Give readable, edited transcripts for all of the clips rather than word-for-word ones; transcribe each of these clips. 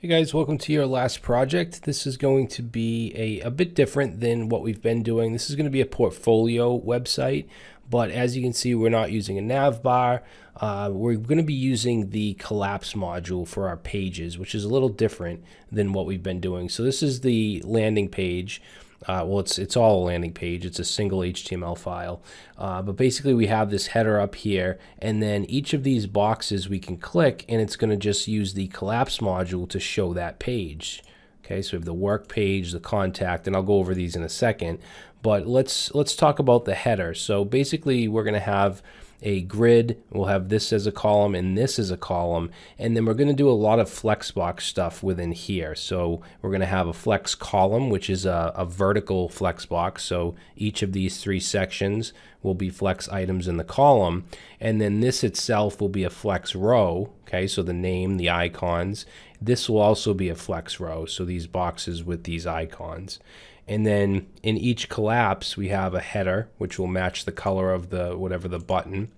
Hey guys, welcome to your last project. This is going to be a bit different than what we've been doing. This is going to be a portfolio website, but as you can see, we're not using a nav bar. We're going to be using the collapse module for our pages, which is a little different than what we've been doing. So this is the landing page. Well, it's all a landing page. It's a single HTML file. But basically we have this header up here, and then each of these boxes we can click, and it's going to just use the collapse module to show that page. Okay, so we have the work page, the contact, and I'll go over these in a second. But let's talk about the header. So basically we're going to have a grid. We'll have this as a column and this as a column, and then we're going to do a lot of flexbox stuff within here. So we're going to have a flex column, which is a vertical flexbox. So each of these three sections will be flex items in the column, and then this itself will be a flex row. Okay, so the name, the icons. This will also be a flex row, so these boxes with these icons. And then in each collapse, we have a header, which will match the color of the whatever the button.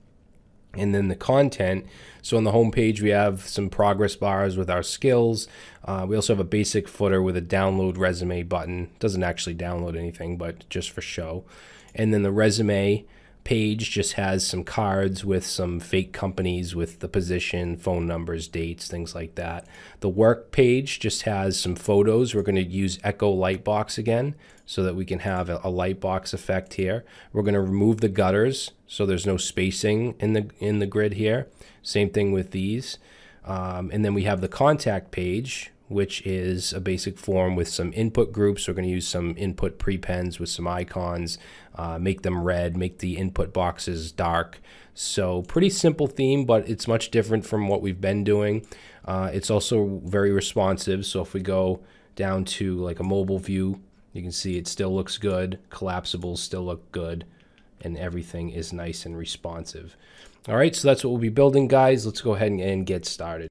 And then the content. So on the home page, we have some progress bars with our skills. We also have a basic footer with a download resume button. Doesn't actually download anything, but just for show. And then the resume page just has some cards with some fake companies with the position, phone numbers, dates, things like that. The work page just has some photos. We're going to use Echo Lightbox again so that we can have a lightbox effect here. We're going to remove the gutters so there's no spacing in the grid here. Same thing with these. And then we have the contact page, which is a basic form with some input groups. We're going to use some input prepends with some icons, make them red, make the input boxes dark. So pretty simple theme, but it's much different from what we've been doing. It's also very responsive. So if we go down to like a mobile view, you can see it still looks good. Collapsibles still look good, and everything is nice and responsive. All right, so that's what we'll be building, guys. Let's go ahead and get started.